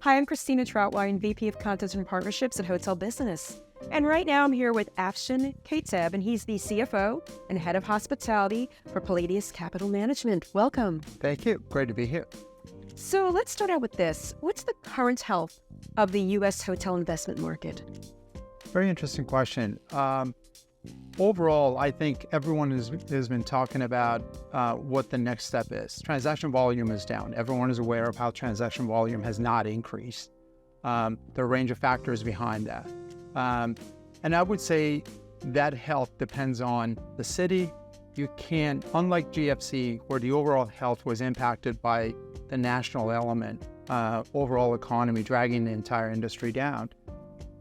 Hi, I'm Christina Trauthwein, VP of Content and Partnerships at Hotel Business. And right now I'm here with Afshin Kateb, and he's the CFO and Head of Hospitality for Palladius Capital Management. Welcome. Thank you. Great to be here. So let's start out with this. What's the current health of the U.S. hotel investment market? Very interesting question. Overall, I think everyone has been talking about what the next step is. Transaction volume is down. Everyone is aware of how transaction volume has not increased. There are a range of factors behind that. And I would say that health depends on the city. You can't, unlike GFC, where the overall health was impacted by the national element, overall economy dragging the entire industry down.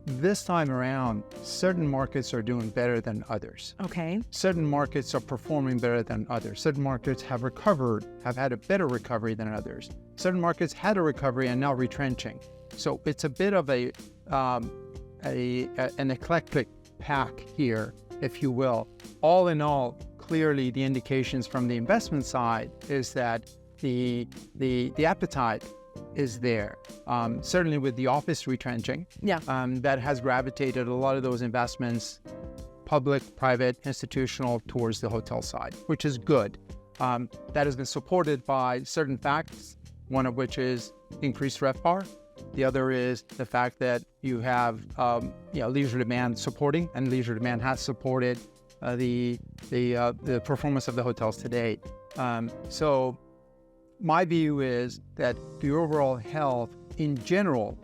This time around, certain markets are doing better than others. Okay. Certain markets are performing better than others. Certain markets have recovered, have had a better recovery than others. Certain markets had a recovery and now retrenching. So it's a bit of an eclectic pack here, if you will. All in all, clearly the indications from the investment side is that the appetite is there. Certainly with the office retrenching, that has gravitated a lot of those investments, public, private, institutional, towards the hotel side, which is good. That has been supported by certain facts, one of which is increased RevPAR. The other is the fact that you have leisure demand supporting, and leisure demand has supported the performance of the hotels to date. So my view is that the overall health in general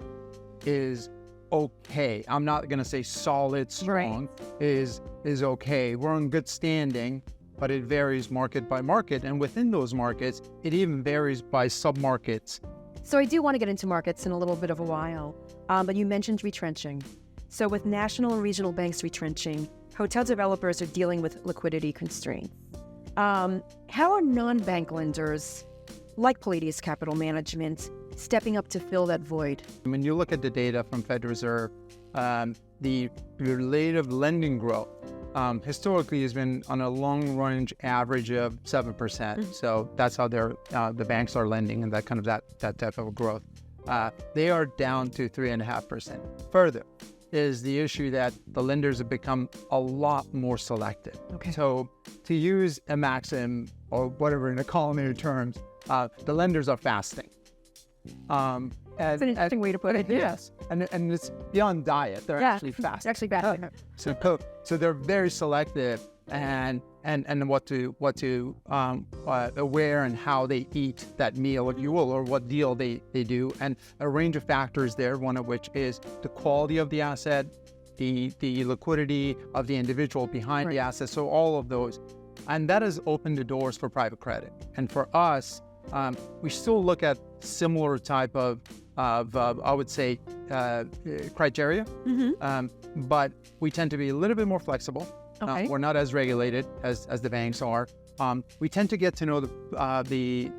is okay. I'm not going to say solid, strong, is okay. We're in good standing, but it varies market by market. And within those markets, it even varies by sub-markets. So I do want to get into markets in a little bit of a while, but you mentioned retrenching. So with national and regional banks retrenching, hotel developers are dealing with liquidity constraints. How are non-bank lenders like Palladius Capital Management stepping up to fill that void? When you look at the data from Fed Reserve, the relative lending growth historically has been on a long-range average of 7%. So that's how the banks are lending, and that type of growth. They are down to 3.5%. Further is the issue that the lenders have become a lot more selective. Okay. So to use a maxim or whatever in the culinary terms, the lenders are fasting. That's an interesting way to put it. Yes, and it's beyond diet. They're actually fasting. It's actually fasting. So they're very selective and what to where and how they eat that meal, if you will, or what deal they do, and a range of factors there. One of which is the quality of the asset, the liquidity of the individual behind the asset. So all of those, and that has opened the doors for private credit. And for us, we still look at similar type of I would say criteria, but we tend to be a little bit more flexible. Okay. We're not as regulated as the banks are. We tend to get to know the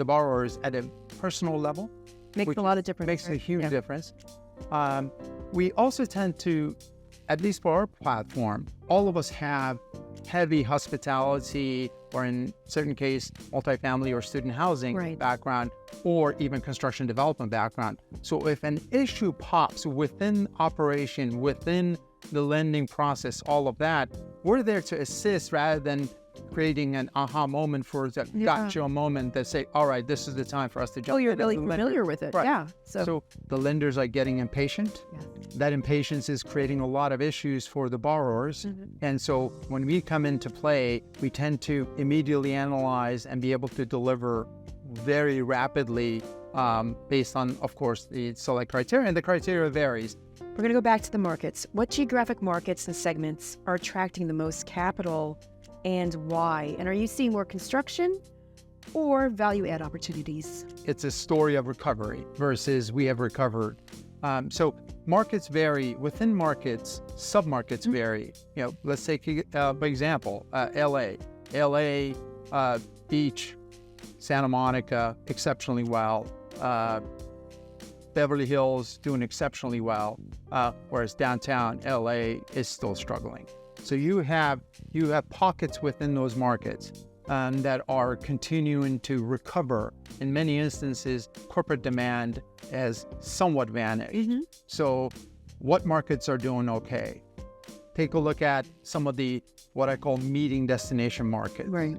borrowers at a personal level. Makes a lot of difference. Makes a huge difference. We also tend to, at least for our platform, all of us have heavy hospitality, or in certain case, multifamily or student housing background, or even construction development background. So if an issue pops within operation, within the lending process, all of that, we're there to assist rather than creating an aha moment for that gotcha moment that say, all right, this is the time for us to jump in. You're really familiar with it. Yeah. So the lenders are getting impatient. That impatience is creating a lot of issues for the borrowers. And so when we come into play, we tend to immediately analyze and be able to deliver very rapidly based on, of course, the select criteria, and the criteria varies. We're going to go back to the markets. What geographic markets and segments are attracting the most capital, and why? And are you seeing more construction or value add opportunities? It's a story of recovery versus we have recovered. So markets vary. Within markets, sub-markets vary. Let's take, for example, LA. LA, beach, Santa Monica, exceptionally well. Beverly Hills doing exceptionally well, whereas downtown LA is still struggling. So you have pockets within those markets. that are continuing to recover. In many instances, corporate demand has somewhat vanished. So what markets are doing okay? Take a look at some of the what I call meeting destination markets. Right.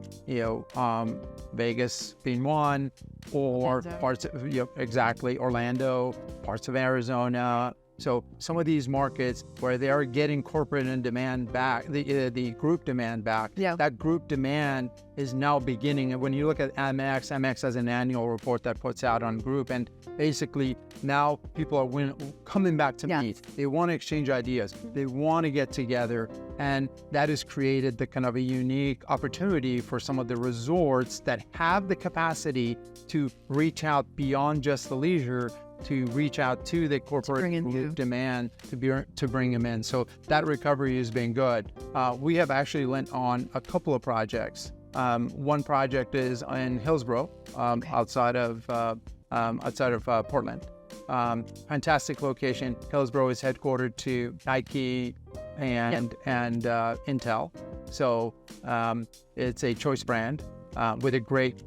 Vegas being one, or Orlando. parts of, exactly, Orlando, parts of Arizona. So some of these markets where they are getting corporate and demand back, the group demand back, that group demand is now beginning. And when you look at Amex has an annual report that puts out on group, and basically now people are coming back to meet. They want to exchange ideas. They want to get together. And that has created the kind of a unique opportunity for some of the resorts that have the capacity to reach out beyond just the leisure, to reach out to the corporate group demand to bring them in. So that recovery has been good. We have actually lent on a couple of projects. One project is in Hillsborough, outside of Portland. Fantastic location. Hillsborough is headquartered to Nike and Intel. So it's a choice brand with a great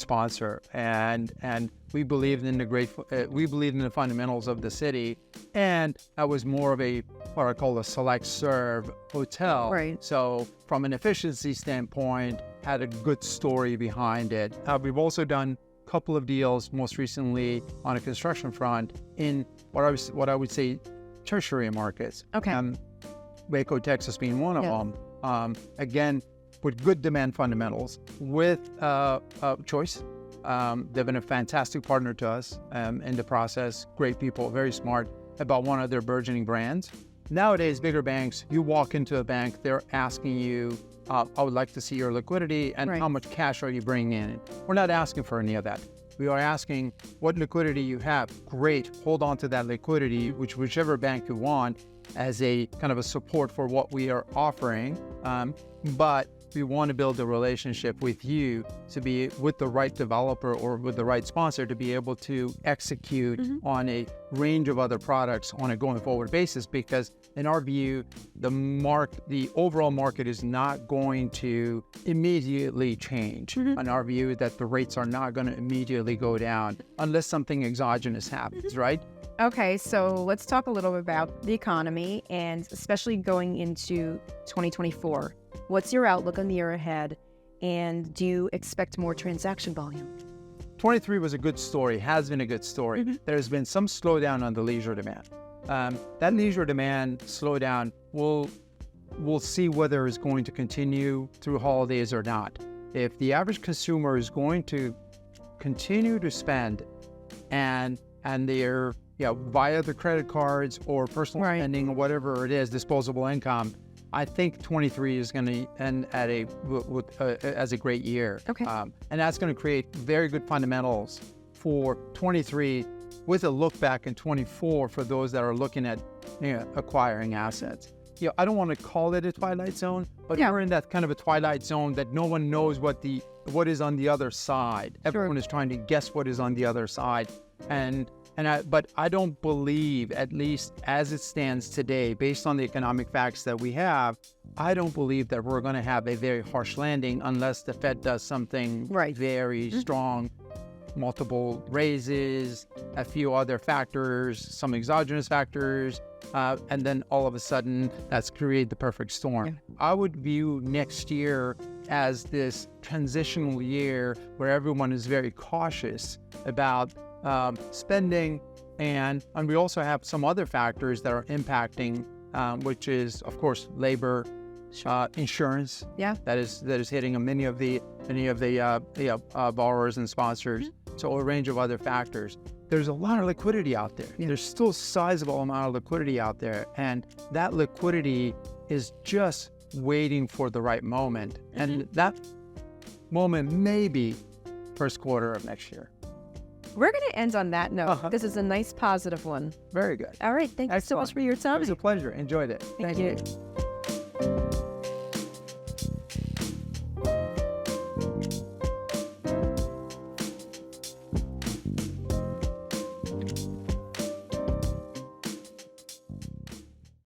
sponsor, and we believed in the fundamentals of the city, and that was more of a what I call a select serve hotel. Right. So from an efficiency standpoint, had a good story behind it. We've also done a couple of deals, most recently on a construction front in what I would say tertiary markets. Waco, Texas being one of them. Again, with good demand fundamentals, with choice. They've been a fantastic partner to us in the process. Great people, very smart about one of their burgeoning brands. Nowadays, bigger banks, you walk into a bank, they're asking you, I would like to see your liquidity and how much cash are you bringing in? We're not asking for any of that. We are asking what liquidity you have. Great, hold on to that liquidity, whichever bank you want, as a kind of a support for what we are offering. But we want to build a relationship with you to be with the right developer or with the right sponsor to be able to execute on a range of other products on a going forward basis, because in our view, the overall market is not going to immediately change. In our view, that the rates are not going to immediately go down unless something exogenous happens, right? Okay, so let's talk a little bit about the economy, and especially going into 2024. What's your outlook on the year ahead, and do you expect more transaction volume? 23 was a good story, has been a good story. There's been some slowdown on the leisure demand. That leisure demand slowdown, we'll see whether it's going to continue through holidays or not. If the average consumer is going to continue to spend and they're via the credit cards or personal spending or whatever it is, disposable income, I think 23 is going to end as a great year. And that's going to create very good fundamentals for 23 with a look back in 24 for those that are looking at acquiring assets. I don't want to call it a twilight zone, but we're in that kind of a twilight zone that no one knows what is on the other side. Everyone is trying to guess what is on the other side. But I don't believe, at least as it stands today, based on the economic facts that we have, I don't believe that we're going to have a very harsh landing unless the Fed does something very strong, multiple raises, a few other factors, some exogenous factors, and then all of a sudden that's created the perfect storm. I would view next year as this transitional year where everyone is very cautious about spending, and we also have some other factors that are impacting, which is of course labor, insurance. That is hitting many of the borrowers and sponsors. So a range of other factors. There's a lot of liquidity out there. There's still a sizable amount of liquidity out there, and that liquidity is just waiting for the right moment, and that moment may be first quarter of next year. We're going to end on that note. This is a nice positive one. Very good. All right. Thank you so much for your time. It was a pleasure. Enjoyed it. Thank you.